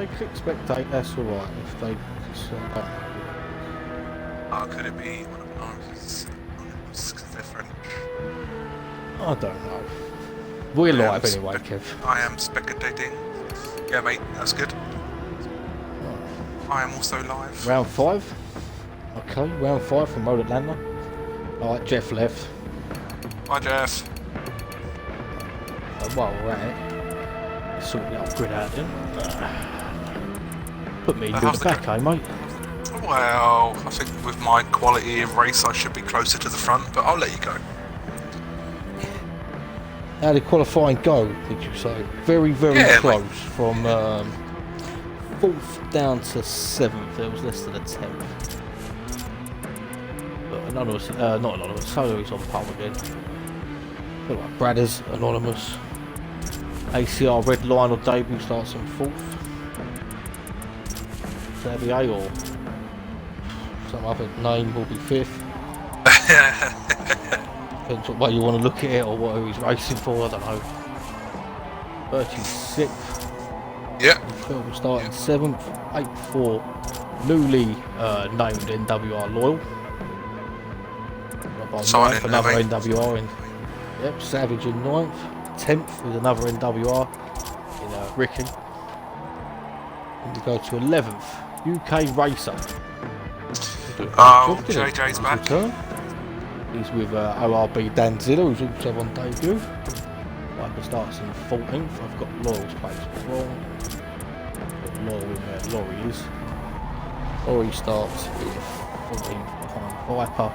they click spectate, that's alright. If they could it be one of ours? Because they're French. I don't know. We're live anyway, Kev. I am spectating. Yeah, mate, that's good. I am also live. Round 5. Okay, round 5 from Road Atlanta. Alright, Jeff left. Hi, Jeff. While we're at it, sort the upgrade out then. Put me in the back, eh, mate? Well, I think with my quality of race, I should be closer to the front, but I'll let you go. How did qualifying go, did you say? Very, very close. Mate. From 4th down to 7th, there was less than a 10th. But anonymous, not anonymous, Solo's on pole again. Look like Bradders, anonymous. ACR Red Lionel debut starts on 4th. Xavier or some other name will be 5th. Depends what way you want to look at it or what he's racing for, I don't know. Birchie's 6th. Yeah. Phil will start in 7th. 8th for newly named NWR Loyal. Signing another NWR in. Yep, Savage in 9th. 10th with another NWR in Ricky. And we go to 11th. UK Racer. JJ's back. He's with ORB Danzilla, who's also on debut. Viper starts in 14th. I've got Laurel's place wrong. Got Laurel in where Laurie is. Laurie starts in 14th behind Viper.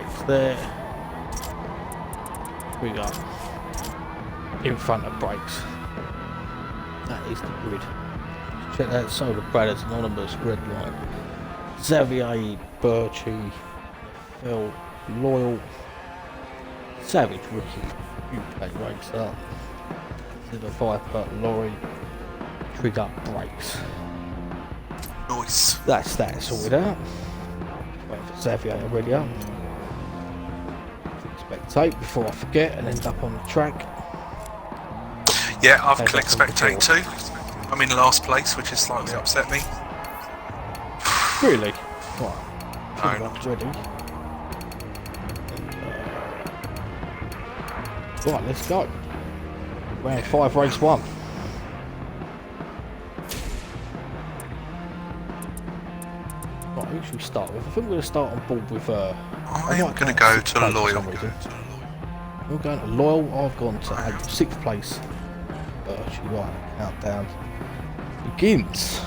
It's there. We go in front of brakes. That is the grid. Check that Solar Brothers Anonymous red line. Xavier, Birchie, Phil, Loyal, Savage, Ricky, UK Racer, Silver Viper, Laurie, Trigger, Brakes. Nice. That's that sorted out. Wait for Xavier already up. Spectate before I forget and end up on the track. Yeah, I've clicked spectate too. I'm in last place, which has slightly upset me. Really? Right. No. Ready. Right, let's go. Round 5, race 1. Right, who should we start with? I think we're going to start on board with I'm going to go to Loyal. We're going to Loyal. I've gone to 6th place. Right, countdown begins.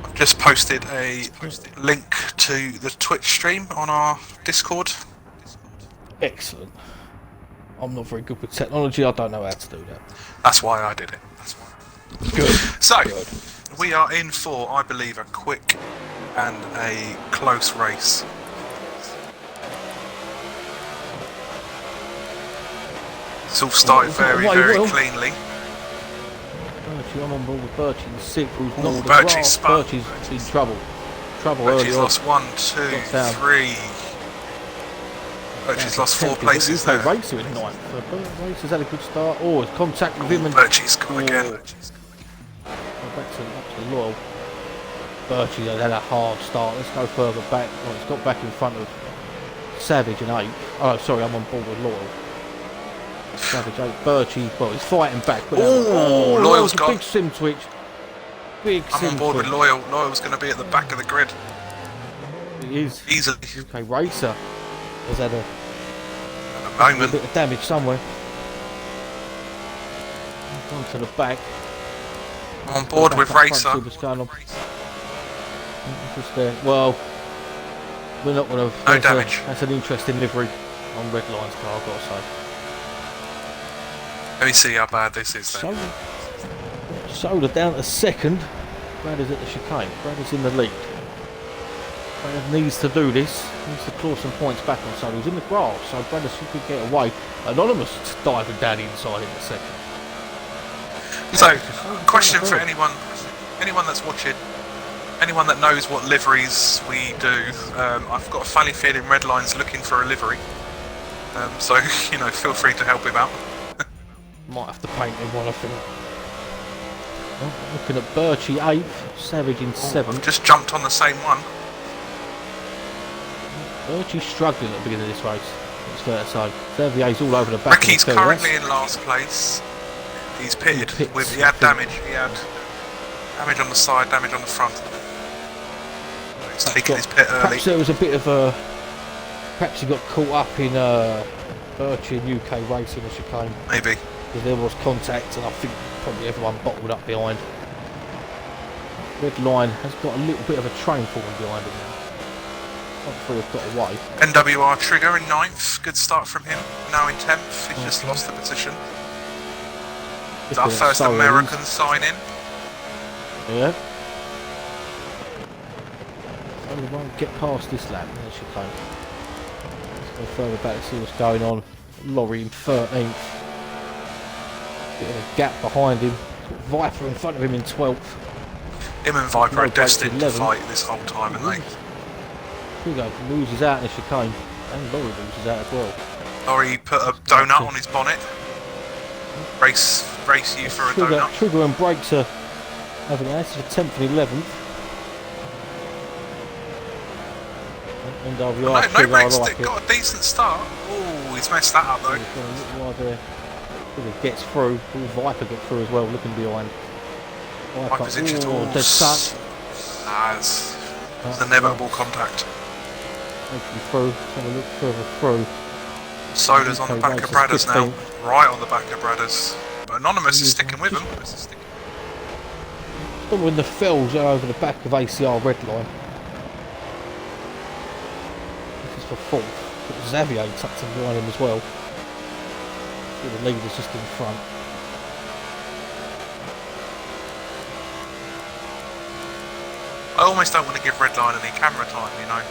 I've just posted a link to the Twitch stream on our Discord. Excellent. I'm not very good with technology. I don't know how to do that. That's why I did it. That's why. Good. So, Good. We are in for, I believe, a quick and a close race. It's all started very cleanly. Birchie, I'm on board with Birchie in 6th. Who's not Birchie's spun. Birchie's in trouble. Birchie's lost 1, 2, 3. Birchie's lost 4 places there. Racer in 9th. Racer's had a good start. Oh, it's contact with him and Birchie's come again. Back to Loyal. Birchie had a hard start. Let's go further back. Well, it's got back in front of Savage in 8th. Oh, sorry, I'm on board with Loyal. Savage 8. Birchie, well, he's fighting back. Loyal's got. Big sim twitch. I'm on board with Loyal. Loyal's going to be at the back of the grid. He is. Easily. UK Racer has had a moment. bit of damage somewhere. On to the back. I'm on board with Racer. What's going on? Just there. Well, we're not going to. No damage. That's an interesting livery on Red Line's car, I've got to say. Let me see how bad this is then. Solar down to 2nd. Brad is at the chicane. Brad is in the lead. Brad needs to do this. Needs to claw some points back on Solar. He's in the grass, so Brad could get away. Anonymous diving down inside in the 2nd. So, question for anyone that's watching, anyone that knows what liveries we do. I've got a funny feeling Redline's looking for a livery. So, feel free to help him out. Might have to paint him one, I think. Oh, looking at Birchie 8th, Savage in 7th. Just jumped on the same one. Birchie's struggling at the beginning of this race. It's fair to say. Xavier's all over the back. Ricky's currently in last place. He's pitted. He had damage. He had damage on the side, damage on the front. He's taking his pit early. Perhaps there was a bit of a... Perhaps he got caught up in Birchie and UK racing as chicane. Maybe. Because there was contact and I think probably everyone bottled up behind. Red line has got a little bit of a train falling behind him now. Not three have got away. NWR Trigger in 9th. Good start from him. Now in 10th. He's just lost the position. It's our first American sign-in. Yeah. So we won't get past this lap. There she came. Let's go further back to see what's going on. Laurie in 13th. Bit of a gap behind him. Viper in front of him in 12th. Him and Viper are destined to fight this whole time, aren't they? Here we go. Loses out in the chicane. And Laurie loses out as well. Laurie put a donut on his bonnet. Race you for a donut. Trigger and brakes are having an for 10th and 11th. NWR no brakes, got a decent start. Oh, he's messed that up though. He gets through. Viper got through as well, looking behind. Viper's injured. Dead stuck. It's the inevitable contact. Hopefully through. Let's have a look further through. Soda's on the back of Bradders now. Right on the back of Bradders. But Anonymous is sticking with him. When the fells are over the back of ACR red line. This is for 4th. But Xavier tucked in behind him as well. The leader's just in front. I almost don't want to give Redline any camera time, you know.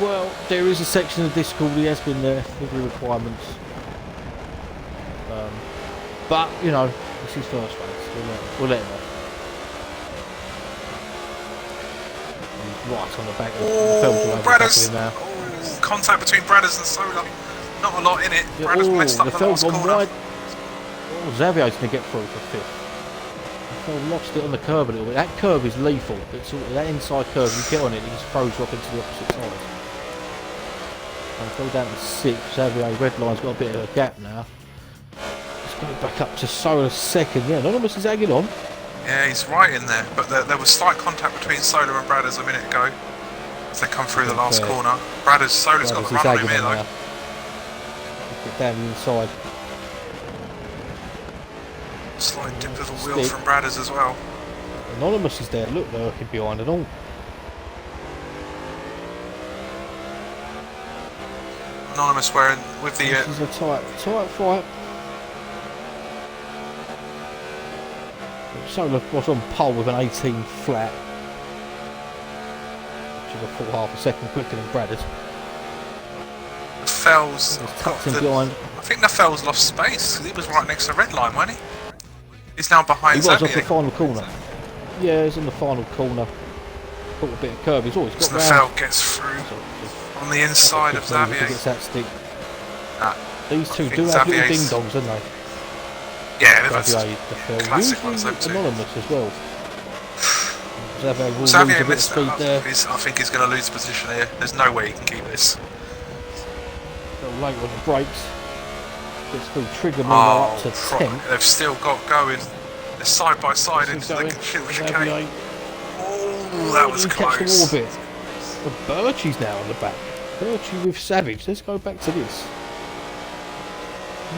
Well, there is a section of Discord, he has been there, livery requirements. But, you know, it's his first race, we'll let him off. He's right on the back of Bradders! now. Oh, contact between Bradders and Solar. Not a lot in it. Yeah, Bradders messed up the last corner. Wide. Oh, Xavier's going to get through for 5th. Phil lost it on the curb a little bit. That curb is lethal. It's that inside curve, you get on it, it just throws you off into the opposite side. Go down to 6th. Xavier red line's got a bit of a gap now. Let's go back up to Solar 2nd. Yeah, Anonymous is hanging on. Yeah, he's right in there. But there was slight contact between Solar and Bradders a minute ago as they come through the last corner. Solar's got the run on him here though. Get down the inside. Slight dip of the wheel from Bradders as well. Anonymous is there. Look, lurking behind it all. Anonymous wearing with the. This is a tight fight. Solar was on pole with an 18 flat, which is a full half a second quicker than Bradders. Fells. Behind. I think the Fells lost space. He was right next to red line, wasn't he? He's now behind. He was off the final corner. Yeah, he's in the final corner. Got a bit of curve. He's always got the Fell gets through on the inside of Xavier. Gets that stick. These two do have little ding dongs, don't they? Yeah, Xavier, the classic ones. Anonymous as well. Xavier missed that. I think he's going to lose position here. There's no way he can keep this. A little late on the brakes. Gets through Trigger up to 10. They've still got going. They're side by side into the chicane. Oh, that was close. The Birchie's now on the back. Birchie with Savage. Let's go back to this.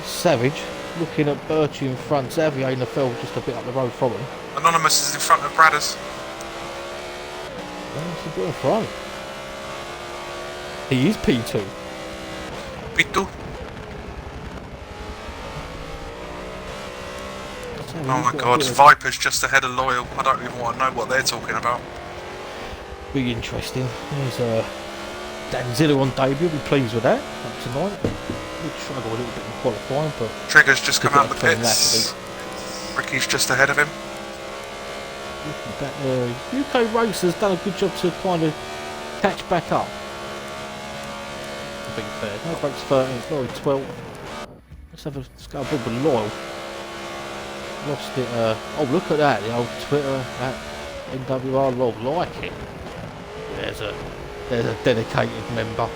Savage looking at Birchie in front. Xavier in the field just a bit up the road from him. Anonymous is in front of Bradders. That's a bit in front. He is P2. P2. Oh my god, Viper's just ahead of Loyal. I don't even want to know what they're talking about. Be interesting. There's Danzilla on debut, be pleased with that up tonight. We'd struggle a little bit in qualifying, but Trigger's just come out of the pits. Ricky's just ahead of him. UK Racers done a good job to kind of catch back up. To be fair, no brakes 13th, Laurie 12th. Let's go aboard with Loyal. Lost it. Oh, look at that! The old Twitter at NWR log, like it. There's a dedicated member.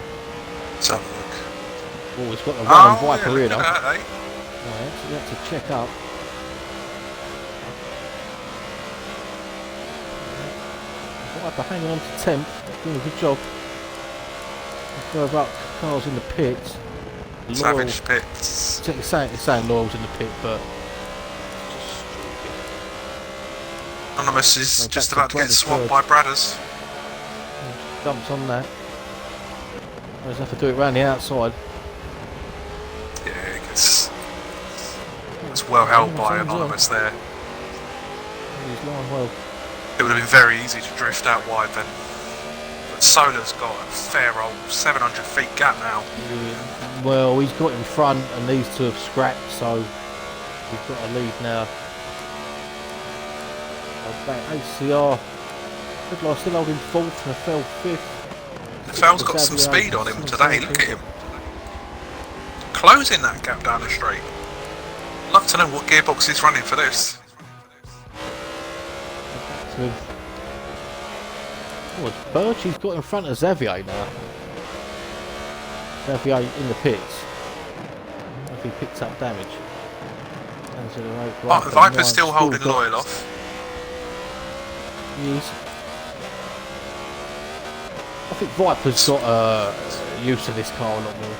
Let's have a look. Oh, he's got the one Viper look here. at that, eh? Right, so you have to check up. Viper hanging on to 10th, doing a good job. Let's go up cars in the pits. Savage pits. It's saying Loyal's in the pit, but Anonymous is just about to get swamped by Bradders. Jumps on that. I just have to do it around the outside. Yeah, it's well held by Anonymous there. He's lying well. It would have been very easy to drift out wide then. But Solar's got a fair old 700 feet gap now. Yeah, well, he's got in front and these two have scrapped, so we've got a lead now. Back ACR. Red still holding 4th and fell 5th. Fell's got some speed on him today, look at him. Closing that gap down the straight. Love to know what gearbox he's running for this. Oh, it's Birch, he's got in front of Xavier now. Xavier in the pits. If he picks up damage. Oh, Viper's still holding Loyal off. Yes. I think Viper's got used to this car a lot more.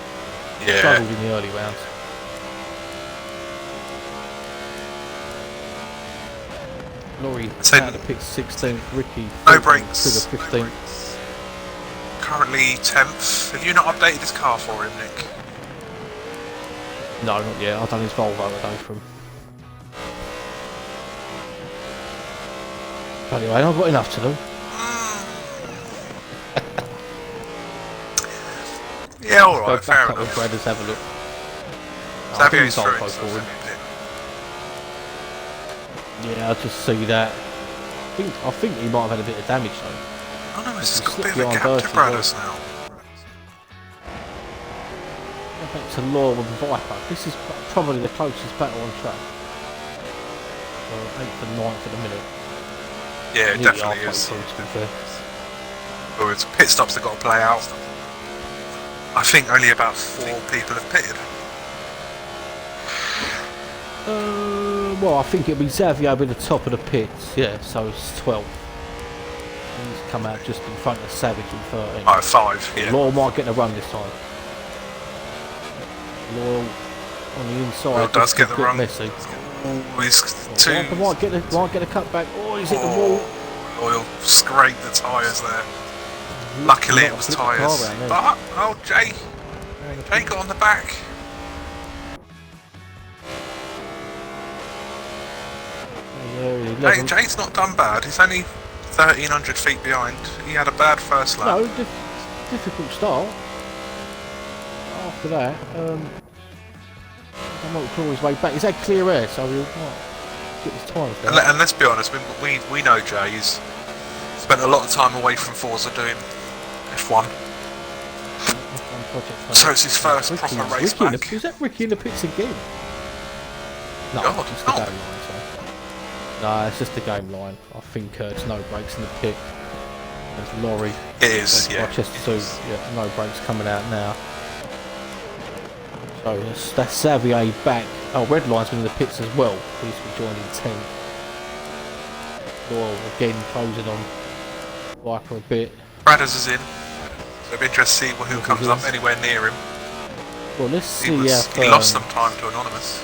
Yeah. Struggled in the early rounds. Laurie out of pit 16th, Ricky no brakes. To the 15th. Currently 10th. Have you not updated this car for him, Nick? No, not yet. I've done his Volvo today for him. But anyway, I've got enough to do. Yeah, alright, fair enough. Brothers, have a look. Xavier's through. Yeah, I just see that. I think he might have had a bit of damage though. Oh no, it's got a bit of a gap to Brothers now. Back to Law and Viper. This is probably the closest battle on track. 8th and 9th at the minute. Yeah, it definitely is. Well, it's pit stops that got to play out. I think only about 4 people have pitted. Well, I think it'll be Xavier at the top of the pits. Yeah, so it's 12. He's come out just in front of Savage in 13. Oh, 5, yeah. Loyal might get a run this time. Loyal on the inside. Loyal does get the run. Messy. Oh, he's too... Might get a cut back. Oh, he's hit the wall. Loyal scraped the tyres there. Luckily it was tyres. But, oh, Jay got on the back. Jay's not done bad. He's only 1,300 feet behind. He had a bad first lap. No, difficult start. After that, I might claw his way back. He's had clear air, so he'll get his tyres down. And let's be honest, we know Jay. He's spent a lot of time away from Forza doing F1. So it's his first proper race back. Is that Ricky in the pits again? No, God, it's the game line. No, it's just the game line. I think it's no brakes in the pit. There's Laurie. It is, yeah. Rochester 2, yeah, no brakes coming out now. So that's Xavier back. Oh, Red Line's been in the pits as well. He's joined in 10th. Loyal again closing on Viper a bit. Bradders is in. So it'll be interesting to see who comes up anywhere near him. Well, let's see he lost some time to Anonymous.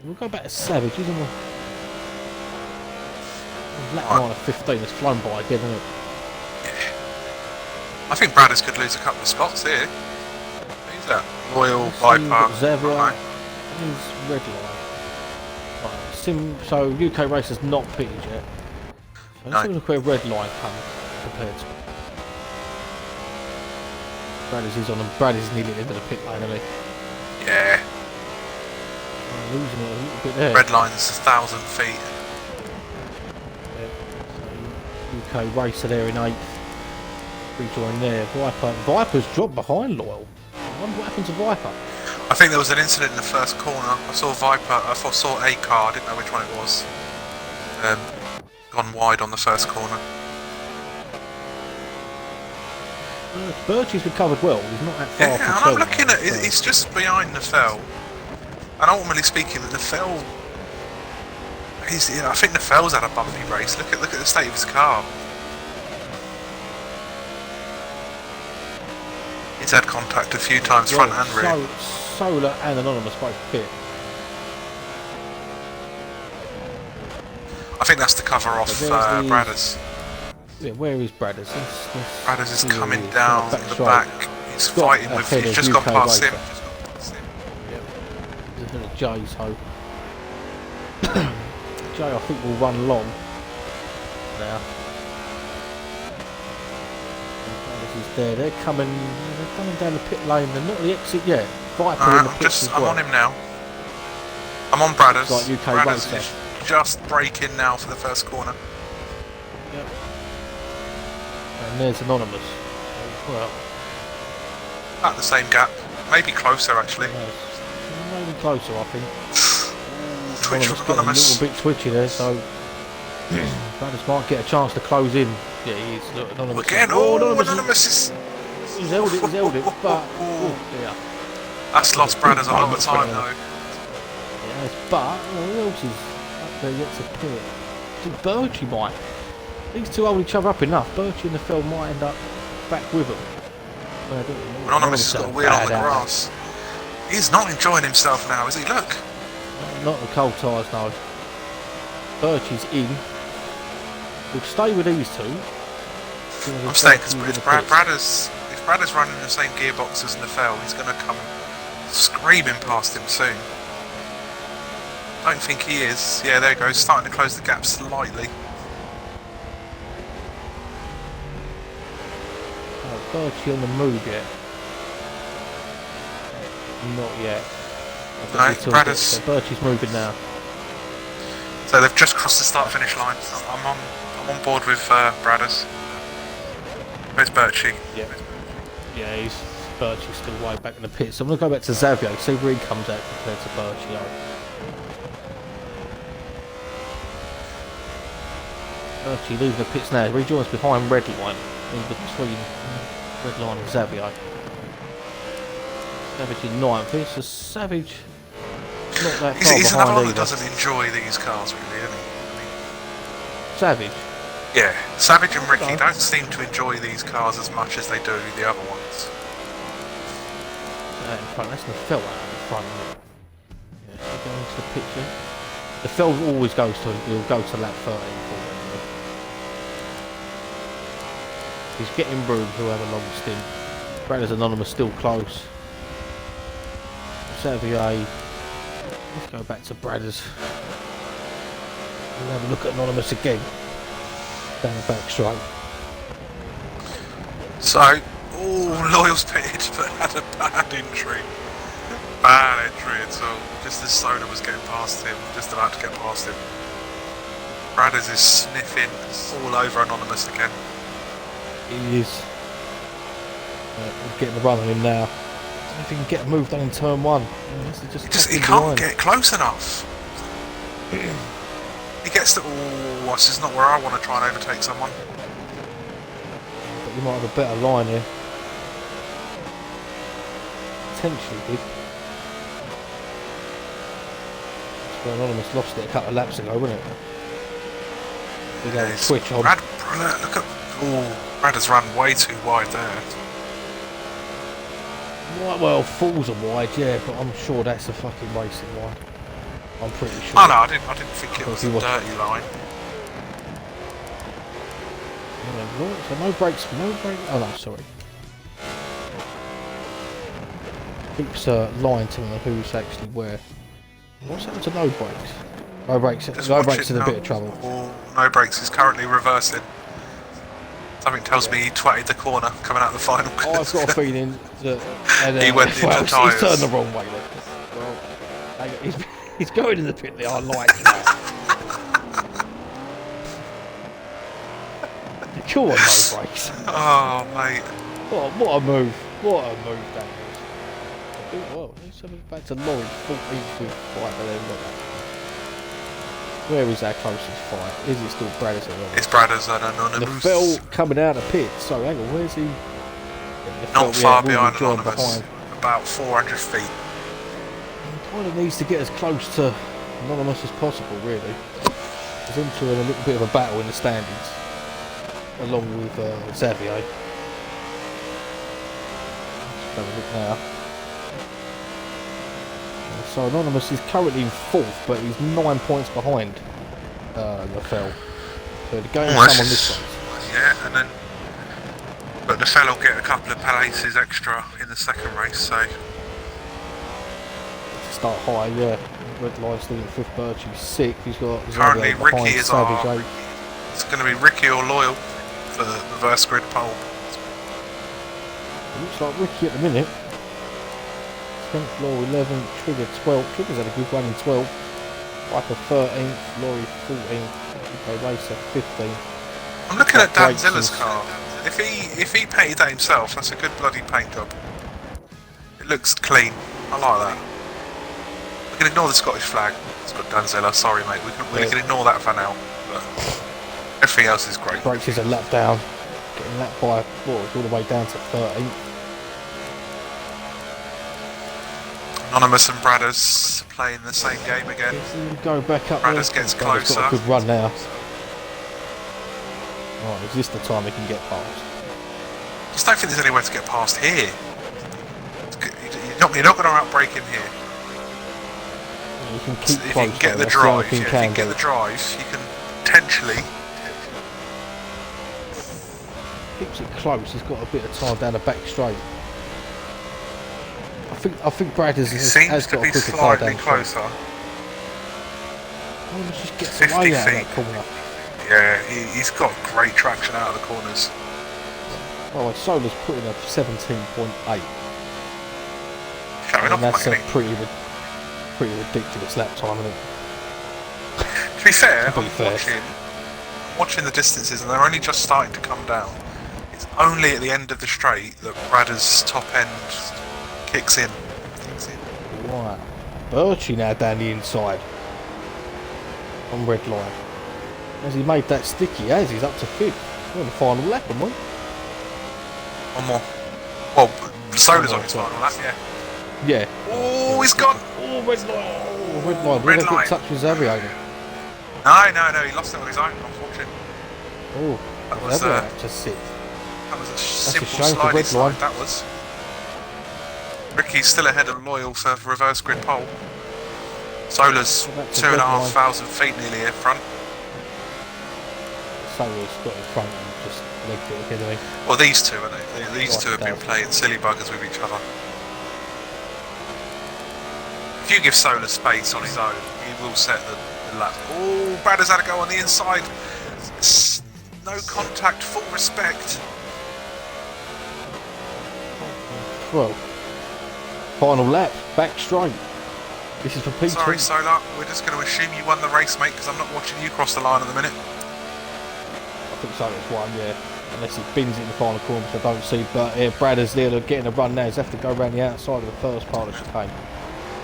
We'll go back to Savage, isn't it? Lap 9 of 15 has flown by again, hasn't it? Yeah. I think Bradders could lose a couple of spots here. Who's that? Loyal, Viper. Xavier. He's Red Line. Right. So UK Racers not pitted yet. So let's have a look where Red Line comes compared to. Bradders is on and Bradders nearly into the pit lane, isn't he? Yeah. Losing it a little bit there. Red Line's 1,000 feet. UK Racer there in 8th. Rejoin there. Viper's dropped behind Loyal. I wonder what happened to Viper. I think there was an incident in the first corner. I saw saw a car, I didn't know which one it was. Gone wide on the first corner. Birchie's recovered well. He's not that far. Yeah, and I'm looking at it. It's just behind the fell. And ultimately speaking, the fell. I think the fell's had a bumpy race. Look at the state of his car. He's had contact a few times, front and rear. Solar and Anonymous both pit. I think that's to cover off Bradders. Yeah, where is Bradders? Bradders is coming down the back. He's fighting with. He's just gone past him. Yep. He's in a J, so J I think will run long now. Bradders is there. They're coming down the pit lane. They're not the exit yet. Viper in the pits I'm on him now. I'm on Bradders. Like UK Bradders is just braking now for the first corner. Yep. And there's Anonymous. Well, at the same gap, maybe closer actually. Maybe closer, I think. Twitch from Anonymous. A little bit twitchy there, so Bradders might get a chance to close in. Yeah, he is. Look, Anonymous. Again, Anonymous is. He's held it, but yeah. That's lost Bradders a lot of time though. Yes, but who else is up there yet to pit? I think Birchie might. These two hold each other up enough. Birchie and the Fell might end up back with them. Anonymous has got a wheel on the grass. He's not enjoying himself now, is he? Look. Not the cold tyres, no. Birchie's in. We'll stay with these two. I'm staying because if Bradders running the same gearbox as the Fell, he's going to come screaming past him soon. Don't think he is. Yeah, there he goes, starting to close the gap slightly. Birchie on the move yet? Not yet. No, Bradders. Birchie's moving now. So they've just crossed the start-finish line. I'm on board with Bradders. Where's Birchie? Yeah, Birchie's still way back in the pits. So I'm going to go back to Xavier, see where he comes out compared to Birchie. Birchie leaving the pits now. He rejoins behind Red Line. In between Red Line and Xavier. Savage in 9th. It's a Savage. Not that far he's behind another one either. that doesn't enjoy these cars, really, isn't he? Savage? Yeah, Savage and Ricky don't seem to enjoy these cars as much as they do the other ones. In front, that's the Fell out in front. Yeah, so going into the picture. The Fell always goes to, he'll go to lap 13 for him. He's getting room, he'll have a long stint. Bradders Anonymous still close. Xavier. Let's go back to Bradders. We'll have a look at Anonymous again. Down the back straight. So, Loyal's pitted but had a bad entry. Bad entry at all. Just as Soda was getting past him, just about to get past him. Bradders is sniffing all over Anonymous again. He is. We're getting the run on him now. I don't know if he can get a move done in turn 1. He can't get close enough. He gets to. Oh, this is not where I want to try and overtake someone. But he might have a better line here. Potentially did. That's where Anonymous lost it a couple of laps ago, wasn't it? Big old switch on. Look at. Oh, Bradders run way too wide there. Well, falls are wide, yeah, but I'm sure that's a fucking racing wide. I'm pretty sure. Oh no, I didn't think it was a dirty line. Yeah, so no brakes, oh no, sorry. Keeps lying to me on who's actually where. What's happened to no brakes? No brakes in a bit of trouble. Oh, no brakes, he's currently reversing. Something tells me he twatted the corner coming out of the final. Oh, I've got a feeling that he went into tyres. He's turned the wrong way. Well, he's going in the pit there. I like that. Come on, no brakes. Oh, mate. What a move. What a move that is. Well, let's have a look back to Laurie, 14th with fight, but then look at where is our closest fight? Is it still Bradders or It's Bradders and The Anonymous. Fell coming out of pit. So hang on, where's he? Not far behind Anonymous. About 400 feet. He kind of needs to get as close to Anonymous as possible, really. He's into a little bit of a battle in the standings, along with Xavier. Let's have a look now. So Anonymous is currently in 4th, but he's 9 points behind Lafell. So the game's come on this race. Yeah, and then but Lafell will get a couple of places extra in the second race, so start high, yeah. Red Line still in 5th, Birchie 6th. He's got currently Ricky is Savage our. 8. It's going to be Ricky or Loyal for the reverse grid pole. It looks like Ricky at the minute. 10th, Laurie 11th, Trigger 12th. Trigger's had a good run in 12th. Viper 13th, Laurie 14th, UK Racer 15th. I'm looking at Dan Zilla's car. If he painted that himself, that's a good bloody paint job. It looks clean. I like that. We can ignore the Scottish flag. It's got Dan Zilla. Sorry, mate. We can ignore that for now. But everything else is great. Brakes is a lap down. Getting lapped by all the way down to 13th. Anonymous and Bradders playing the same game again. Go back up. Bradders gets closer. Got a good run now. Right, is this the time he can get past? I just don't think there's anywhere to get past here. You're not going to outbrake him here. You can keep if close, you can get the drive, you can potentially. Keeps it close. He's got a bit of time down the back straight. I think Bradders has got a quicker car down closer. Let's just get some way out of that corner. Yeah, he's got great traction out of the corners. Oh, Solar's put in a 17.8. Showing off, that's a pretty ridiculous lap time, isn't it? To be fair, watching the distances, and they're only just starting to come down. It's only at the end of the straight that Bradders' top end kicks in. Right. Birchie now down the inside. On red line. Has he made that sticky? He's up to 5th. We're on the final lap, aren't we? One more. Well, Solar's on his final lap, yeah. Yeah. Oh, he's gone! Oh, red line. Oh, red line. We're going to get touch with Xavier. No, he lost it on his own, unfortunately. Oh, that was just 6th. That was a simple sliding slide, that was. Ricky's still ahead of Loyal for reverse grid pole. Solar's 2,500 feet nearly in front. Solar's got in front and just legged it ahead of me. Well, these two, aren't they? These two have been playing silly buggers with each other. If you give Solar space on his own, he will set the lap. Oh, Bradders had to go on the inside. No contact, full respect. Well, final lap, back straight. This is for P2. Sorry, Solar, we're just going to assume you won the race, mate, because I'm not watching you cross the line at the minute. I think Solar's won, yeah. Unless he bins it in the final corner, which I don't see. But Bradders there, they're getting a run now. He's have to go around the outside of the first part of the chicane.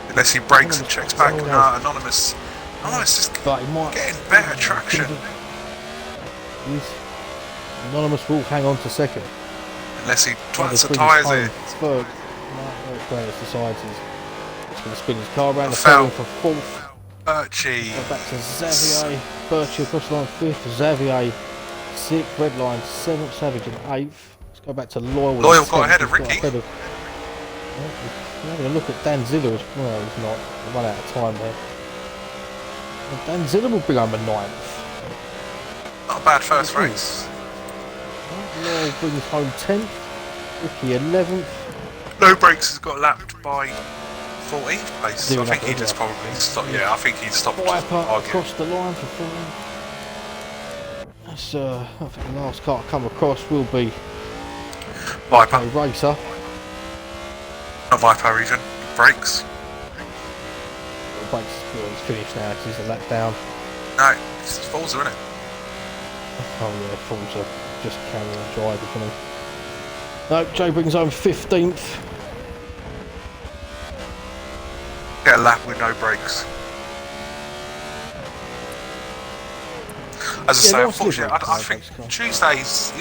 Unless he brakes and checks back. Anonymous. Anonymous is getting better traction. Anonymous will hang on to 2nd. Unless he twats the tyres here. Third. Bradders decides he's going to spin his car around the field for 4th. Birchie. Go back to Xavier. Birchie across the line 5th. Xavier 6th. Red line 7th. Savage in 8th. Let's go back to Loyal. Loyal got ahead of Ricky. We're having a look at Dan Zilla as well. He's not. We'll run out of time there. And Dan Zilla will be home at 9th. Not a bad first race. Loyal brings home 10th. Ricky 11th. No Brakes has got lapped by 14th place. I think he just probably stopped. Yeah, I think he stopped. Viper across the line for 14th. That's I think the last car to come across will be Viper. Racer. Not Viper even. Brakes. Brakes is finished now because he's a lap down. No, it's Forza, isn't it? Oh yeah, Forza just carrying on driving, isn't he? No, Joe brings home 15th. get a lap with no brakes. As I say, unfortunately, I think Tuesdays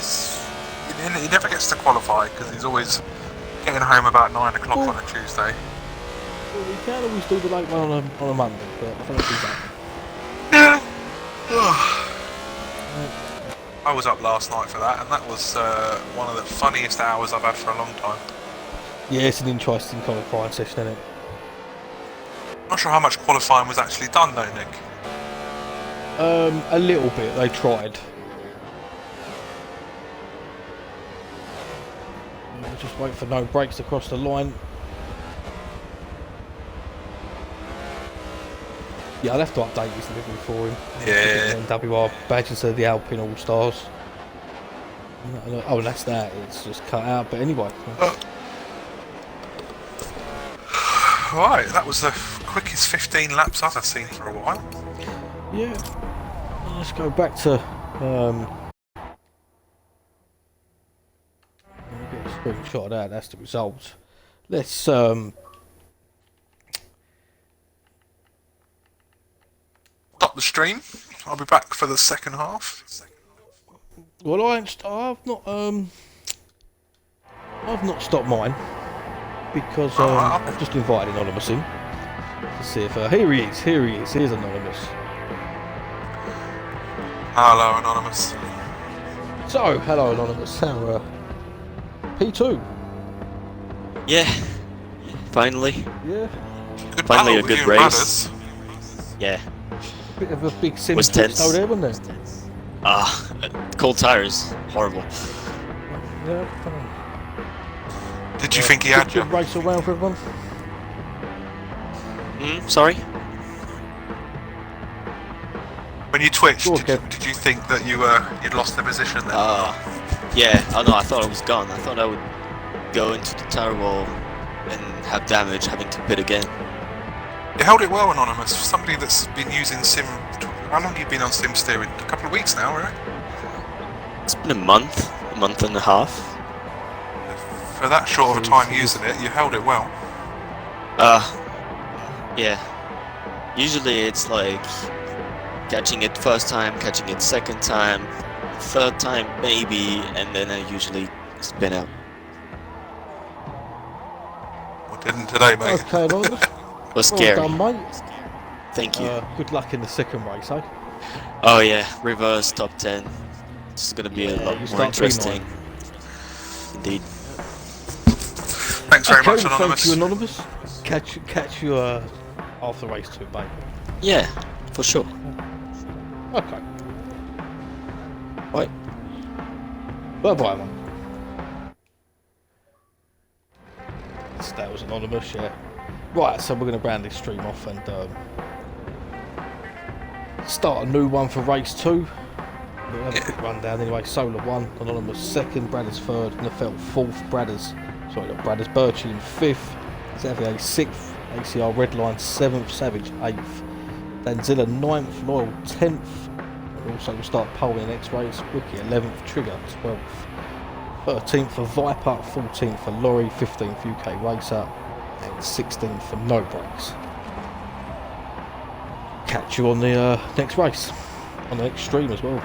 he never gets to qualify because he's always getting home about 9 o'clock on a Tuesday. Well, we can always do the late one on a Monday, but I think that's that. Yeah. I was up last night for that, and that was one of the funniest hours I've had for a long time. Yeah, it's an interesting qualifying session, isn't it? Not sure how much qualifying was actually done though, Nick. A little bit. They tried. We'll just wait for no brakes to cross the line. Yeah, I'll have to update his delivery for him. Yeah. WR badge instead of the Alpine All Stars. Oh, that's that. It's just cut out. But anyway. Right, that was the quickest 15 laps I've seen for a while. Yeah. Let's go back to. Get a screenshot of that. That's the result. Let's Stop the stream. I'll be back for the second half. Well, I've not stopped mine because I've just invited Anonymous in to see if here he is. Here's Anonymous. Hello, Anonymous. So, hello, Anonymous. How P2? Yeah, finally. Yeah. Good Finally a battle good with you and race. Brothers. Yeah. Bit of a big sim Was tense. there, wasn't it? Cold tires, horrible. Yeah. Did you think he had you? Good race around for everyone. Sorry? When you twitched, Go on, did you think that you'd lost the position then? Yeah. Oh no, I thought I was gone. I thought I would go into the tire wall and have damage, having to pit again. You held it well, Anonymous. For somebody that's been using sim... How long have you been on sim steering? A couple of weeks now, right? It's been a month and a half. For that short of a time using it, you held it well. Yeah. Usually it's like catching it first time, catching it second time, third time maybe, and then I usually spin out. Well, didn't today, mate. Okay, Anonymous. It was scary. Well done, mate. Thank you. Good luck in the second race, eh? Oh yeah, reverse top 10. It's gonna be a lot more interesting. Indeed. Thanks very much, Well, Anonymous. thank you, Anonymous. Catch you after race 2, mate. Yeah, for sure. Okay. Right. Bye-bye, man. That was Anonymous, yeah. Right, so we're going to round this stream off and start a new one for race 2. We'll have a quick rundown anyway. Solar 1, Anonymous 2nd, Bradders 3rd, Nefelt 4th, Bradders Birchie in 5th, Xavier 6th, ACR Redline 7th, Savage 8th, Danzilla 9th, Loyal 10th. And also we'll start polling the next race. Wiki 11th, Trigger 12th, 13th for Viper, 14th for Lorry, 15th UK Racer, and 16th for No Brakes. Catch you on the next race, on the next stream as well.